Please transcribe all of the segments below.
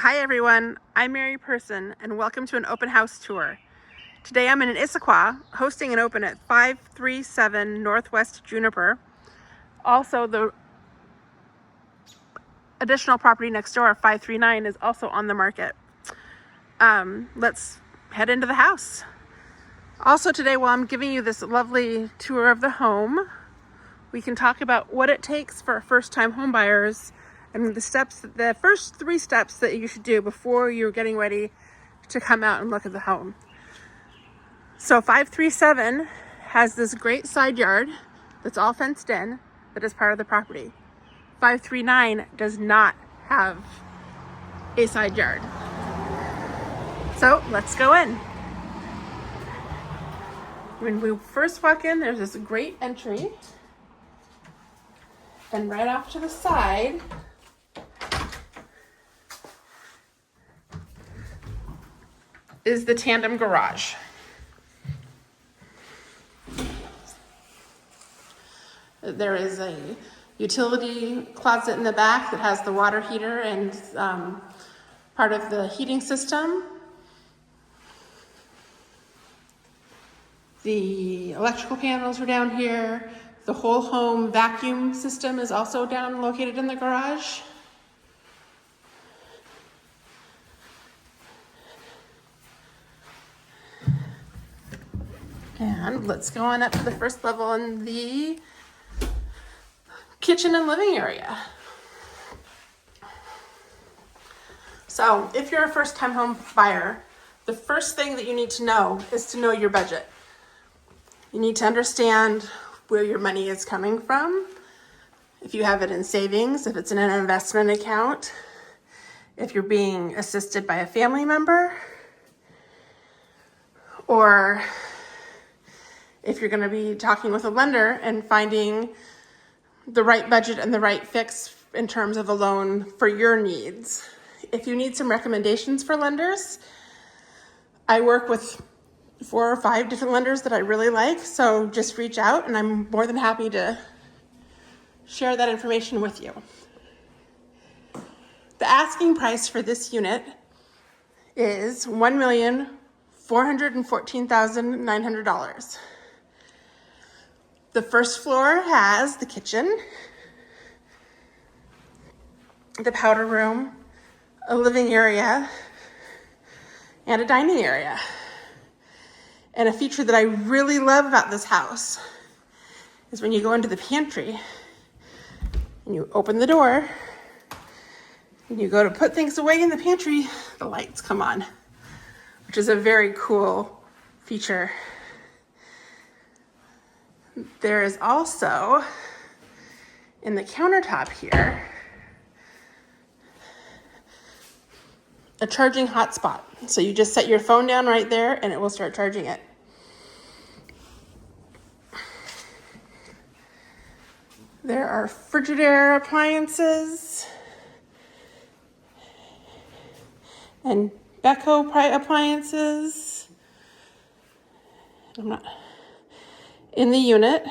Hi everyone, I'm Mary Person and welcome to an open house tour. Today I'm in Issaquah hosting an open at 537 Northwest Juniper. Also the additional property next door, 539, is also on the market. Let's head into the house. Also today, while I'm giving you this lovely tour of the home, we can talk about what it takes for first-time home buyers and the first 3 steps that you should do before you're getting ready to come out and look at the home. So 537 has this great side yard that's all fenced in that is part of the property. 539 does not have a side yard. So let's go in. When we first walk in, there's this great entry. And right off to the side is the tandem garage. There is a utility closet in the back that has the water heater and part of the heating system. The electrical panels are down here. The whole home vacuum system is also located in the garage. And let's go on up to the first level in the kitchen and living area. So if you're a first-time home buyer, the first thing that you need to know is to know your budget. You need to understand where your money is coming from. If you have it in savings, if it's in an investment account, if you're being assisted by a family member, or if you're going to be talking with a lender and finding the right budget and the right fix in terms of a loan for your needs. If you need some recommendations for lenders, I work with 4 or 5 different lenders that I really like, so just reach out and I'm more than happy to share that information with you. The asking price for this unit is $1,414,900. The first floor has the kitchen, the powder room, a living area, and a dining area. And a feature that I really love about this house is when you go into the pantry and you open the door and you go to put things away in the pantry, the lights come on, which is a very cool feature. There is also, in the countertop here, a charging hotspot. So you just set your phone down right there and it will start charging it. There are Frigidaire appliances and Beko appliances. I'm not in the unit.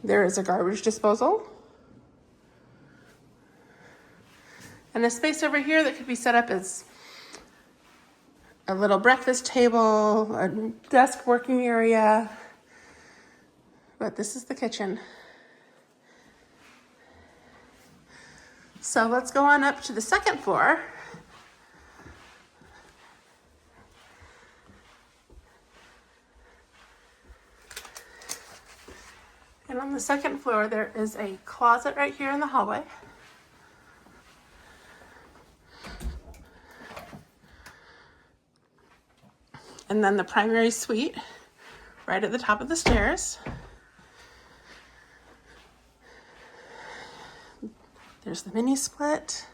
There is a garbage disposal. And a space over here that could be set up as a little breakfast table, a desk working area. But this is the kitchen. So let's go on up to the second floor. And on the second floor, there is a closet right here in the hallway. And then the primary suite right at the top of the stairs. There's the mini split.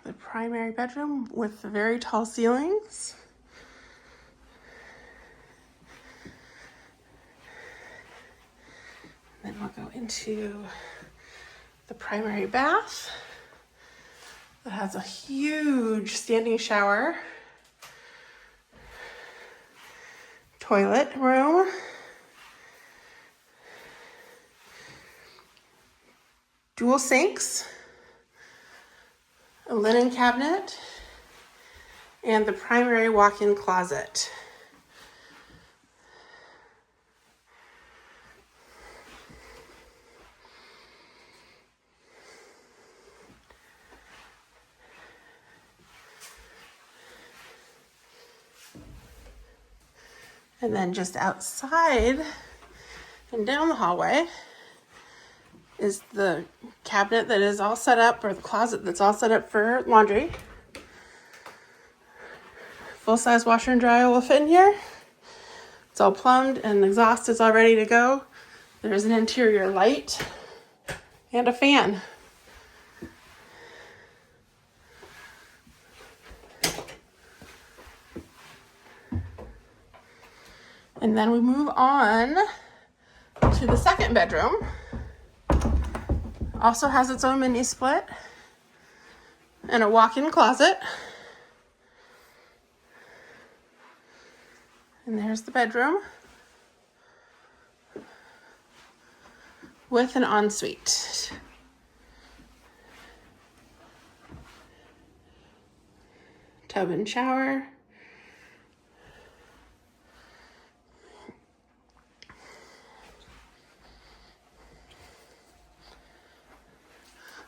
The primary bedroom with the very tall ceilings. Then we'll go into the primary bath that has a huge standing shower, toilet room. Dual sinks, a linen cabinet, and the primary walk-in closet. And then just outside and down the hallway is the cabinet that is all set up, or the closet that's all set up for laundry. Full-size washer and dryer will fit in here. It's all plumbed and the exhaust is all ready to go. There's an interior light and a fan. And then we move on to the second bedroom. Also has its own mini split and a walk-in closet. And there's the bedroom with an ensuite. Tub and shower.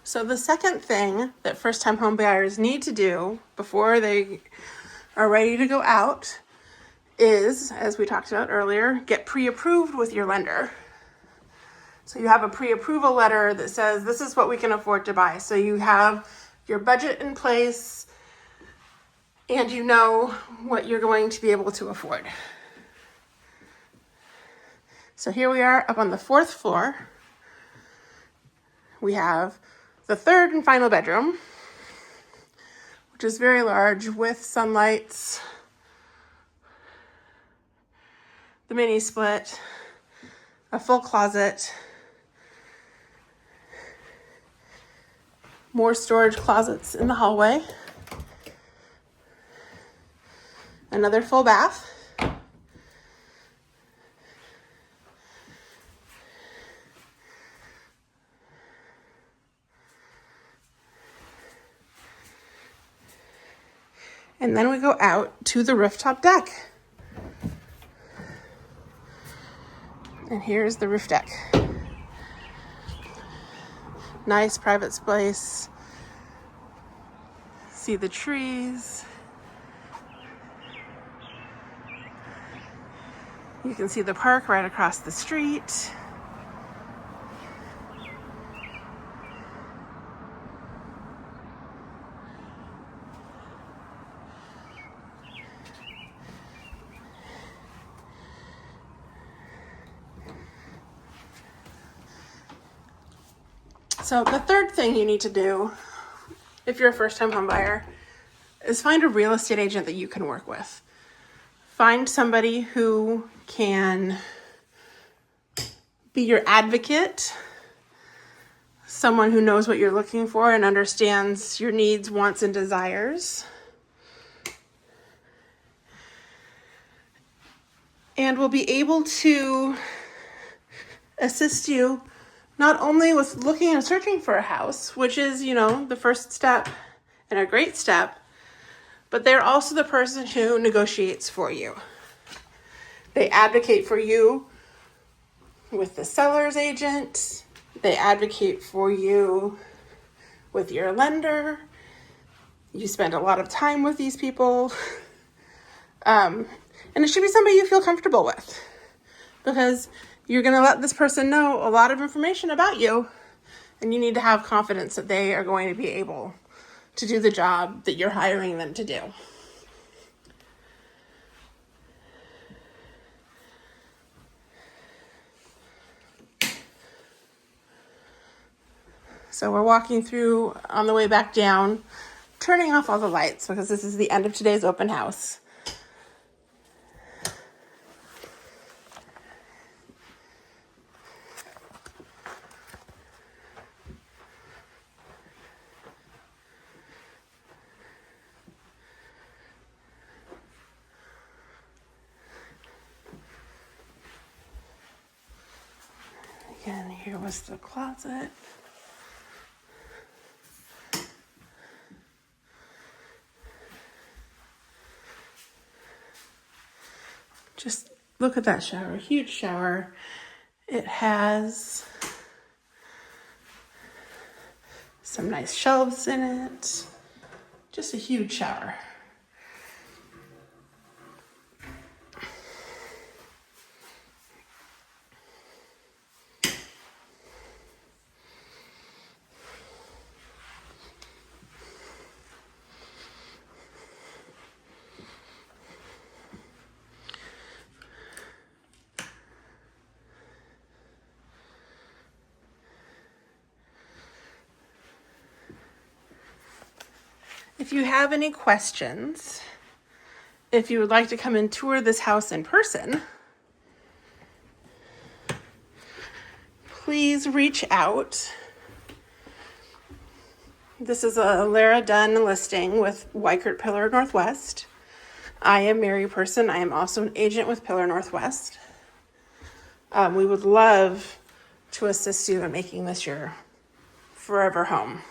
So the second thing that first-time home buyers need to do before they are ready to go out is, as we talked about earlier, get pre-approved with your lender. So you have a pre-approval letter that says this is what we can afford to buy. So you have your budget in place and you know what you're going to be able to afford. So here we are up on the 4th floor. We have the third and final bedroom, which is very large with sunlights, the mini split, a full closet, more storage closets in the hallway, another full bath, and then we go out to the rooftop deck. And here's the roof deck. Nice private space. See the trees. You can see the park right across the street. So the third thing you need to do if you're a first-time home buyer is find a real estate agent that you can work with. Find somebody who can be your advocate, someone who knows what you're looking for and understands your needs, wants, and desires. And will be able to assist you not only with looking and searching for a house, which is, the first step and a great step, but they're also the person who negotiates for you. They advocate for you with the seller's agent. They advocate for you with your lender. You spend a lot of time with these people. And it should be somebody you feel comfortable with, because you're going to let this person know a lot of information about you, and you need to have confidence that they are going to be able to do the job that you're hiring them to do. So we're walking through on the way back down, turning off all the lights because this is the end of today's open house. Here was the closet. Just look at that shower, huge shower. It has some nice shelves in it. Just a huge shower. If you have any questions, if you would like to come and tour this house in person, please reach out. This is a Lara Dunn listing with Weichert Pillar Northwest. I am Mary Person. I am also an agent with Pillar Northwest. We would love to assist you in making this your forever home.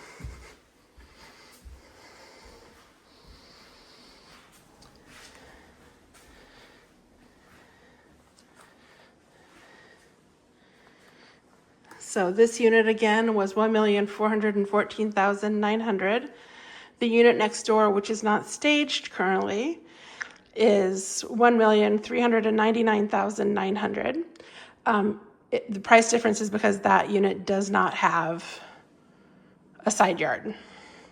So this unit again was $1,414,900. The unit next door, which is not staged currently, is $1,399,900. The price difference is because that unit does not have a side yard.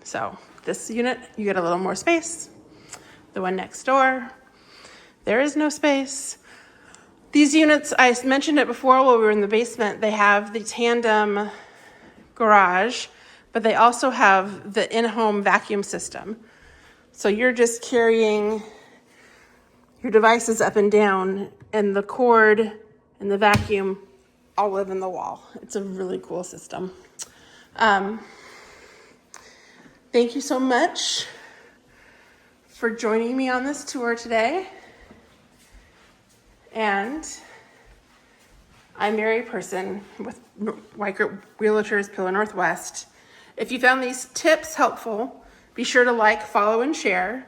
So this unit, you get a little more space. The one next door, there is no space. These units, I mentioned it before while we were in the basement, they have the tandem garage, but they also have the in-home vacuum system. So you're just carrying your devices up and down, and the cord and the vacuum all live in the wall. It's a really cool system. Thank you so much for joining me on this tour today. And I'm Mary Person with Weichert Realtors Pillar Northwest. If you found these tips helpful, be sure to like, follow, and share.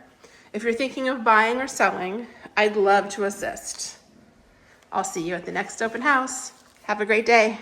If you're thinking of buying or selling, I'd love to assist. I'll see you at the next open house. Have a great day.